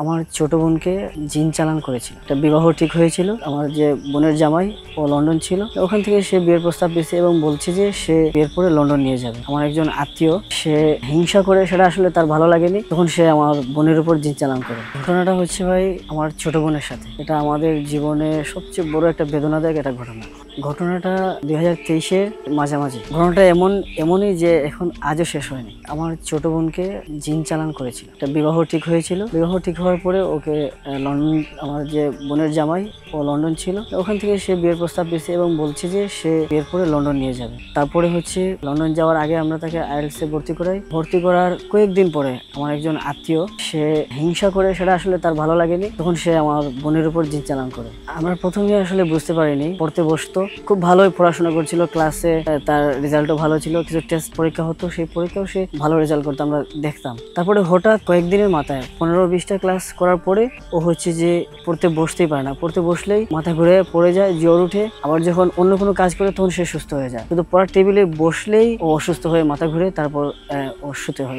আমার ছোট বোনকে জিন চালান করেছিল। একটা বিবাহ ঠিক হয়েছিল। আমার যে বোনের জামাই ও লন্ডন ছিল, ওখান থেকে সে বিয়ের প্রস্তাব দিয়েছে এবং বলছে যে সে বিয়ের পরে লন্ডন নিয়ে যাবে। আমার একজন আত্মীয় সে হিংসা করে, সেটা আসলে তার ভালো লাগেনি, তখন সে আমার বোনের উপর জিন চালান করে। ঘটনাটা হচ্ছে ভাই আমার ছোট বোনের সাথে। এটা আমাদের জীবনে সবচেয়ে বড় একটা বেদনাদায়ক একটা ঘটনাটা 2023-এর মাঝামাঝি। ঘটনাটা এমনই যে এখন আজও শেষ হয়নি। আমার ছোট বোনকে জিন চালান করেছিল। একটা বিবাহ ঠিক হয়েছিল। বিবাহ ঠিক হওয়ার পরে ওকে লন্ডন, আমার যে বোনের জামাই ও লন্ডন ছিল, ওখান থেকে সে বিয়ের প্রস্তাব দিয়েছে এবং বলছে যে সে বিয়ের পরে লন্ডন নিয়ে যাবে। তারপরে হচ্ছে লন্ডন যাওয়ার আগে আমরা তাকে আইএলটিএস এ ভর্তি করাই। ভর্তি করার কয়েকদিন পরে আমার একজন আত্মীয় সে হিংসা করে, সেটা আসলে তার ভালো লাগেনি, তখন সে আমার বোনের উপর জিন চালান করে। আমরা প্রথমে আসলে বুঝতে পারিনি। পড়তে বসতো, খুব ভালোই পড়াশোনা করছিল, ক্লাসে তার রেজাল্টও ভালো ছিল। কিছু টেস্ট পরীক্ষা হতো, সেই পরীক্ষাও সে ভালো রেজাল্ট করতো, আমরা দেখতাম। তারপরে হঠাৎ কয়েকদিনের মাথায় 15-20টা ক্লাস করার পরে ও হচ্ছে যে পড়তে বসতেই পারে না। পড়তে বসলেই মাথা ঘুরে পড়ে যায়, জ্বর উঠে। আবার যখন অন্য কোনো কাজ করে তখন সে সুস্থ হয়ে যায়। কিন্তু পড়ার টেবিলে বসলেই ও অসুস্থ হয়ে মাথা ঘুরে, তারপর ও শুতে হয়,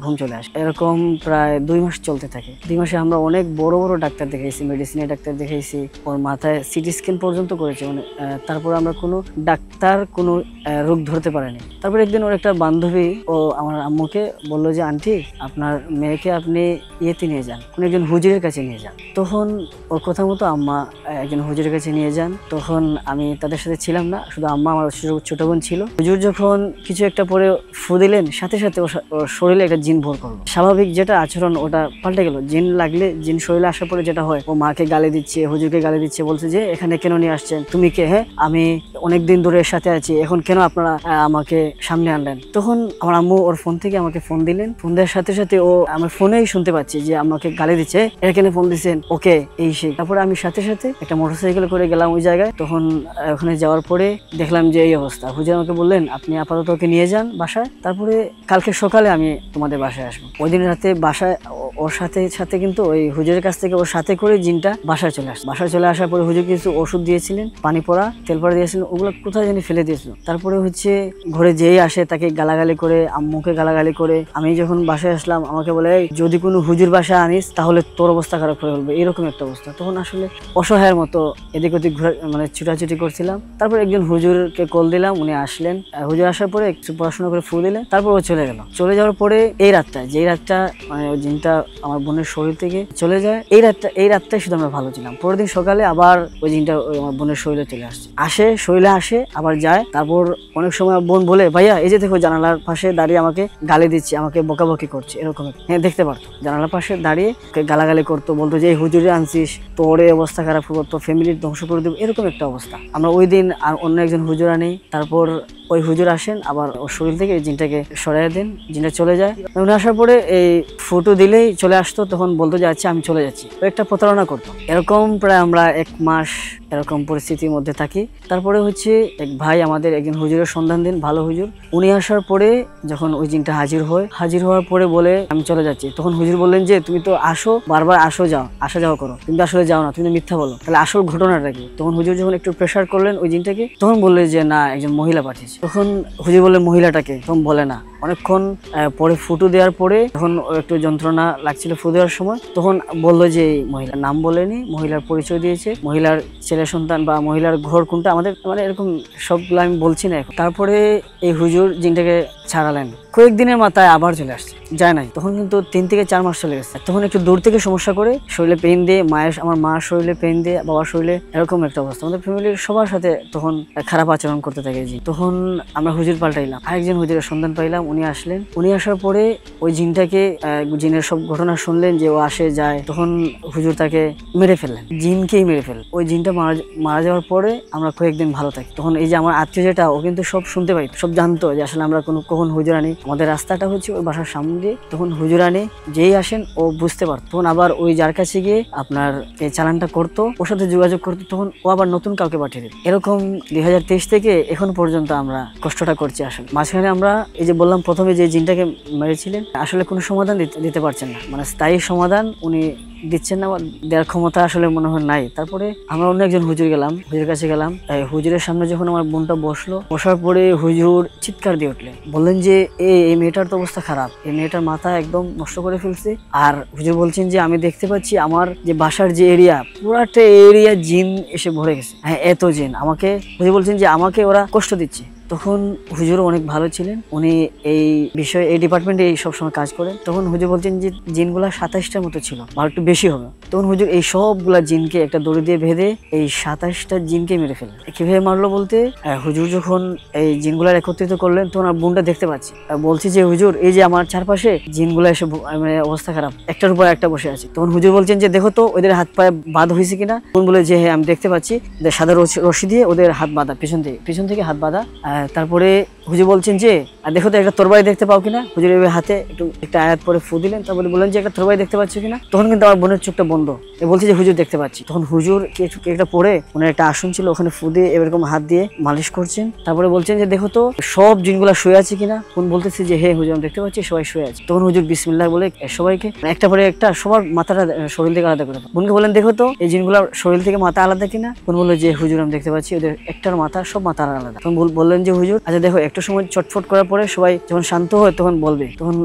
ঘুম চলে আসে। এরকম প্রায় 2 মাস চলতে থাকে। 2 মাসে আমরা অনেক বড় বড় ডাক্তার দেখাইছি, মেডিসিনের ডাক্তার দেখাইছি, ওর মাথায় সিটি স্ক্যান পর্যন্ত করেছে। তারপর আমরা কোনো ডাক্তার কোনো রোগ ধরতে পারেনি। তারপর একদিন ওর একটা বান্ধবী ও আমার আম্মুকে বললো যে আন্টি, আপনার মেয়েকে আপনি ইয়েতে নিয়ে যান, কোনো একজন হুজুরের কাছে নিয়ে যান। তখন ওর কথা মতো আম্মা একজন হুজুরের কাছে নিয়ে যান। তখন আমি তাদের সাথে ছিলাম না, শুধু আম্মা, আমার ছোট বোন ছিল। হুজুর যখন কিছু একটা পরে ফু দিলেন, সাথে সাথে ওর শরীরে একটা জিন ভর করলো। স্বাভাবিক যেটা আচরণ ওটা পাল্টে গেল। জিন লাগলে, জিন শরীরে আসার পরে যেটা হয়, ও মাকে গালি দিচ্ছে, হুজুরকে গালি দিচ্ছে, বলছে যে এখানে কেন নিয়ে আসছেন, তুমি কে? হ্যাঁ, আমি অনেকদিন ধরে এর সাথে আছি, এখন কেন আপনারা আমাকে সামনে আনলেন? তখন আমার আম্মু ওর ফোন থেকে আমাকে ফোন দিলেন। ফোন দেওয়ার সাথে সাথে ও আমার ফোনেই শুনতে পাচ্ছি যে আমাকে গালি দিচ্ছে, এরা কেন ফোন দিচ্ছেন, ওকে এই সেই। তারপরে আমি সাথে সাথে একটা মোটরসাইকেল করে গেলাম ওই জায়গায়। তখন ওখানে যাওয়ার পরে দেখলাম যে এই অবস্থা। হুজুর আমাকে বললেন আপনি আপাতত ওকে নিয়ে যান বাসায়, তারপরে কালকে সকালে আমি তোমাদের বাসায় আসবো। ওই দিন রাতে বাসায় ওর সাথে সাথে কিন্তু ওই হুজুরের কাছ থেকে ওর সাথে করে জিনটা বাসায় চলে আসছে। বাসায় চলে আসার পরে হুজুর কিছু ওষুধ দিয়েছিলেন, পানি পড়া, তেল পড়া দিয়েছিলেন, ওগুলো কোথায় জানি ফেলে দিয়েছিল। তারপরে হচ্ছে ঘরে যেই আসে তাকে গালাগালি করে, আম্মুকে গালাগালি করে। আমি যখন বাসায় আসলাম আমাকে বলে, যদি কোনো হুজুর বাসায় আনিস তাহলে তোর অবস্থা খারাপ হয়ে বলবে, এরকম একটা অবস্থা। তখন আসলে অসহায়ের মতো এদিক ওদিক ঘোরা, ছুটাছুটি করছিলাম। তারপর একজন হুজুরকে কল দিলাম, উনি আসলেন। হুজুর আসার পরে একটু পড়াশোনা করে ফু দিলেন, তারপর ও চলে গেল। চলে যাওয়ার পরে এই রাতটা, যেই রাতটা ওই জিনটা আমার বোনের শরীর থেকে চলে যায়, এই রাতটাই শুধু আমরা ভালো ছিলাম। পরের দিন সকালে আবার ওই জিনটা আমার বোনের শরীরে চলে শরীরে আসে, আবার যায়। তারপর অনেক সময় বোন বলে, ভাইয়া এই যে দেখো জানালার পাশে দাঁড়িয়ে আমাকে গালি দিচ্ছে, আমাকে বকাবকি করছে, এরকম। হ্যাঁ, দেখতে পারতো, জানালার পাশে দাঁড়িয়ে গালাগালি করতো, বলতো যে এই হুজুরে আনছিস, তোর অবস্থা খারাপ করবো, তোর ফ্যামিলির ধ্বংস করে দেবো, এরকম একটা অবস্থা। আমরা ওই দিন আর অন্য একজন হুজুর আনি। তারপর ওই হুজুর আসেন, আবার ওর শরীর থেকে এই জিনটাকে সরাই দেন, জিনটা চলে যায়। উনি আসার পরে এই ফটো দিলেই চলে আসতো, তখন বলতো যে আচ্ছা আমি চলে যাচ্ছি। একটা প্রতারণা করতো। এরকম প্রায় আমরা 1 মাস এরকম পরিস্থিতির মধ্যে থাকি। তারপরে হচ্ছে এক ভাই আমাদের একজন হুজুরের সন্ধান দেন, ভালো হুজুর। উনি আসার পরে যখন ওই জিনটা হাজির হওয়ার পরে বলে আমি চলে যাচ্ছি। তখন হুজুর বললেন যে তুমি তো আসো, বারবার আসা যাওয়া করো, তুমি আসলে যাও না, তুমি মিথ্যা বলো, তাহলে আসল ঘটনাটা কি? তখন হুজুর যখন একটু প্রেশার করলেন ওই জিনটাকে, তখন বললেন যে না, একজন মহিলা পাঠিয়েছে। তখন হুজুর বললেন মহিলাটাকে, তখন বলে না। অনেকক্ষণ পরে ফুটো দেওয়ার পরে যখন একটু যন্ত্রণা লাগছিল ফু দেওয়ার সময়, তখন বললো যে এই মহিলার নাম বলেনি, মহিলার পরিচয় দিয়েছে, মহিলার ছেলে সন্তান বা মহিলার ঘর কোনটা, আমাদের এরকম সবগুলো আমি বলছি না এখন। তারপরে এই হুজুর জিনটাকে ছাড়ালেন। কয়েকদিনের মাথায় আবার চলে আসছে, যায় নাই। তখন কিন্তু 3 থেকে 4 মাস চলে গেছে। তখন একটু দূর থেকে সমস্যা করে, শরীরে পেইন দিয়ে, আমার মার শরীরে পেইন দিয়ে, বাবার শরীরে, এরকম একটা অবস্থা। আমাদের ফ্যামিলির সবার সাথে তখন খারাপ আচরণ করতে থাকে। তখন আমরা হুজুর পাল্টাইলাম, আরেকজন হুজুরের সন্ধান পাইলাম। উনি আসলেন। উনি আসার পরে ওই জিনটাকে, জিনের সব ঘটনা শুনলেন যে ও আসে যায়। তখন হুজুর তাকে মেরে ফেললেন, জিনকেই মেরে ফেললেন। ওই জিনটা মারা যাওয়ার পরে আমরা কয়েকদিন ভালো থাকি। তখন এই যে আমার আত্মীয় যেটা, ও কিন্তু সব শুনতে পাই, সব জানতো যে আসলে আমরা কখন হুজুর আনি। আমাদের রাস্তাটা হচ্ছে ওই বাসার সামনে দিয়ে। তখন হুজুর আনি, যেই আসেন ও বুঝতে পারতো। তখন আবার ওই যার কাছে গিয়ে আপনার এই চালানটা করতো, ওর সাথে যোগাযোগ করতো, তখন ও আবার নতুন কাউকে পাঠিয়ে দিত। এরকম 2023 থেকে এখন পর্যন্ত আমরা কষ্টটা করছি। আসলে মাঝখানে আমরা এই যে বললাম বললাম প্রথমে যে জিনটাকে মেরেছিলেন আসলে কোনো সমাধান দিতে পারছেন না, মানে স্থায়ী সমাধান উনি দিচ্ছেন না, দেওয়ার ক্ষমতা আসলে মনে হয় নাই। তারপরে আমরা অন্য একজন হুজুর গেলাম, হুজুরের কাছে গেলাম। হুজুরের সামনে যখন আমার বোনটা বসলো, বসার পরে হুজুর চিৎকার দিয়ে উঠলেন, বললেন যে এই মেয়েটার তো অবস্থা খারাপ, এই মেয়েটার মাথা একদম নষ্ট করে ফেলছে। আর হুজুর বলছেন যে আমি দেখতে পাচ্ছি আমার যে বাসার যে এরিয়া, পুরাটা এরিয়া জিন এসে ভরে গেছে, হ্যাঁ এত জিন। আমাকে হুজুর বলছেন যে আমাকে ওরা কষ্ট দিচ্ছে। তখন হুজুর অনেক ভালো ছিলেন, উনি এই বিষয়ে এই ডিপার্টমেন্টে এই সবসময় কাজ করেন। তখন হুজুর বলছেন যে জিনগুলা 27টার মতো ছিল বা একটু বেশি হবে। তখন হুজুর এই সবগুলা জিনকে একটা দড়ি দিয়ে বেঁধে এই 27টা জিনকে মেরে ফেলেন। কিভাবে মারলো বলতে, হুজুর যখন এই জিনগুলার একত্রিত করলেন তখন আমার বোনটা দেখতে পাচ্ছি, বলছি যে হুজুর এই যে আমার চারপাশে জিনগুলা এসে মানে অবস্থা খারাপ, একটার উপর একটা বসে আছে। তখন হুজুর বলছেন যে দেখো তো ওদের হাত পায়ে বাঁধ হয়েছে কিনা। বোন বলে যে হ্যাঁ আমি দেখতে পাচ্ছি, সাদা রশি দিয়ে ওদের হাত বাঁধা, পিছন থেকে হাত বাঁধা। তারপরে হুজুর বলছেন যে দেখো তো একটা তরবারি দেখতে পাও কিনা। হুজুর এভাবে হাতে একটা আয়াত পরে ফু দিলেন, তারপরে বললেন যে একটা তরবারি দেখতে পাচ্ছ কিনা। তখন কিন্তু আমার বোনের চোখটা বন্ধ, বলছে যে হুজুর দেখতে পাচ্ছি। তখন হুজুর একটা পরে ওনার একটা আসন ছিল, ওখানে ফু দিয়ে এরকম হাত দিয়ে মালিশ করছেন। তারপরে বলছেন যে দেখো তো সব জিনগুলা শুয়ে আছে কিনা। কোন বলতেছে যে হ্যাঁ হুজুর আমি দেখতে পাচ্ছি সবাই শুয়ে আছে। তখন হুজুর বিসমিল্লাহ বলে সবাইকে একটা পরে একটা সবার মাথাটা শরীর থেকে আলাদা করে বোনকে বলেন দেখো তো এই জিনগুলা শরীর থেকে মাথা আলাদা কিনা। কোন বললো যে হুজুর আমি দেখতে পাচ্ছি ওদের একটার মাথা সব মাথা আলাদা। তখন বললেন যে হুজুর আচ্ছা দেখো একটু সময় চটফট করার পরে সবাই যখন শান্ত হয় তখন বলবে। তখন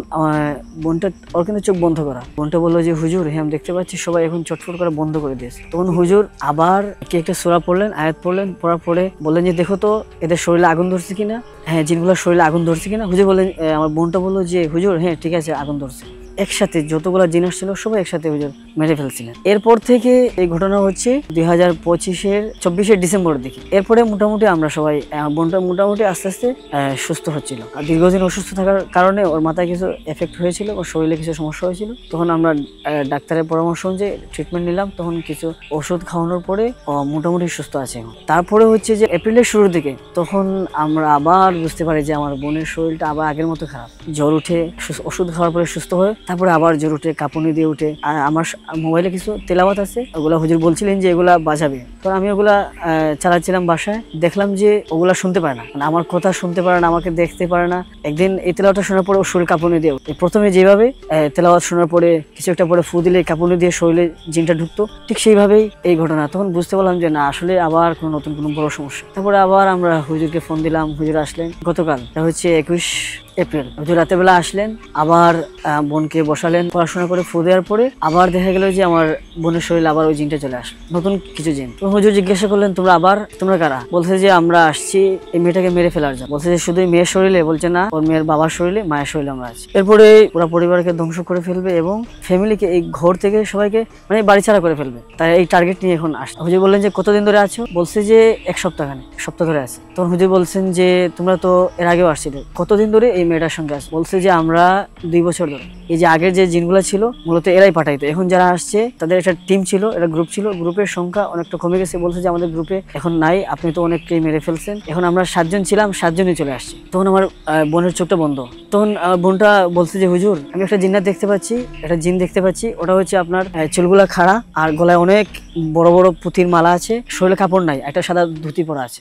বোনটা ওর কিন্তু চোখ বন্ধ করা, বোনটা বললো যে হুজুর হ্যাঁ আমি দেখতে পাচ্ছি সবাই এখন চটফট করা বন্ধ করে দিয়েছে। তখন হুজুর আবার কি একটা সূরা পড়লেন, আয়াত পড়লেন, পড়ার পরে বললেন যে দেখো তো এদের শরীরে আগুন ধরছে কিনা। হ্যাঁ জিনগুলোর শরীরে আগুন ধরছে কিনা। হুজুর বললেন, আমার বোনটা বললো যে হুজুর হ্যাঁ ঠিক আছে আগুন ধরছে। একসাথে যতগুলো জিনিস ছিল সবাই একসাথে হুজুর মেরে ফেলছিলেন। এরপর থেকে এই ঘটনা হচ্ছে 2025-24 ডিসেম্বরের দিকে। এরপরে মোটামুটি আমরা সবাই বোনটা মোটামুটি আস্তে আস্তে সুস্থ হচ্ছিল। আর দীর্ঘদিন অসুস্থ থাকার কারণে ওর মাথায় কিছু এফেক্ট হয়েছিল, ওর শরীরে কিছু সমস্যা হয়েছিল। তখন আমরা ডাক্তারের পরামর্শ অনুযায়ী ট্রিটমেন্ট নিলাম। তখন কিছু ওষুধ খাওয়ানোর পরে মোটামুটি সুস্থ আছে। তারপরে হচ্ছে যে এপ্রিলের শুরুর দিকে তখন আমরা আবার বুঝতে পারি যে আমার বোনের শরীরটা আবার আগের মতো খারাপ, জ্বর উঠে, ওষুধ খাওয়ার পরে সুস্থ হয়ে তারপরে আবার জ্বর উঠে, কাঁপুনি দিয়ে উঠে। আর আমার মোবাইলে কিছু তেলাওয়াত আছে, ওগুলা হুজুর বলছিলেন যে এগুলা বাজাবে। তো আমি ওগুলা চালাচ্ছিলাম বাসায়, দেখলাম যে ওগুলা শুনতে পারে না, মানে আমার কথা শুনতে পারে না, আমাকে দেখতে পারে না। একদিন এই তেলাওয়াতটা শোনার পরে ওর শরীর কাঁপুনি দিয়ে প্রথমে যেভাবে তেলাওয়াত শোনার পরে কিছু একটা পরে ফু দিলে কাঁপুনি দিয়ে শরীরে জিনটা ঢুকতো, ঠিক সেইভাবেই এই ঘটনা। তখন বুঝতে পারলাম যে না আসলে আবার কোনো নতুন কোনো বড় সমস্যা। তারপরে আবার আমরা হুজুরকে ফোন দিলাম, হুজুর আসলেন গতকাল, এটা হচ্ছে 21 এপ্রিল। হুজুর রাতের বেলা আসলেন, আবার বোনকে বসালেন, পড়াশোনা করে ফু দেওয়ার পরে আবার দেখা গেল যে আমার বোনের শরীরে আবার ওই জিনটা চলে আসলো, নতুন কিছু জিন। তো হুজুর জিজ্ঞাসা করলেন তোমরা কারা। বলছে যে আমরা আসছি এই মেয়েটাকে মেরে ফেলার জন্য। বলছে যে শুধু মেয়ের শরীরে, বলছে না ওর মেয়ের বাবার শরীরে, মায়ের শরীরে আমরা আছি। এরপরে পুরো পরিবারকে ধ্বংস করে ফেলবে এবং ফ্যামিলিকে, এই ঘর থেকে সবাইকে মানে বাড়ি ছাড়া করে ফেলবে, তাই এই টার্গেট নিয়ে এখন আসছে। হুজুর বললেন যে কতদিন ধরে আছো। বলছে যে এক সপ্তাহ ধরে আছে। তখন হুজুর বলছেন যে তোমরা তো এর আগেও আসছিলে, কতদিন ধরে এই মেয়েটার সঙ্গে আছে। বলছে যে আমরা 2 বছর ধরে। এই যে আগের যে জিনগুলো ছিল মূলত এরাই পাঠাইতো, এখন যারা আসছে তাদের একটা টিম ছিল, এটা গ্রুপ ছিল, গ্রুপের সংখ্যা অনেকটা কমে গেছে। বলছে যে আমাদের গ্রুপে এখন নাই, আপনি তো অনেককেই মেরে ফেলছেন, এখন আমরা 7 জন ছিলাম, 7 জনই চলে আসছে। তখন আমার বোনের চোখটা বন্ধ। তখন বোনটা বলছে যে হুজুর আমি একটা জিন্নাত দেখতে পাচ্ছি, একটা জিন দেখতে পাচ্ছি, ওটা হচ্ছে আপনার চুলগুলা খাড়া আর গলায় অনেক বড় বড় পুঁতির মালা আছে, শরীরে কাপড় নাই, একটা সাদা ধুতি পরা আছে।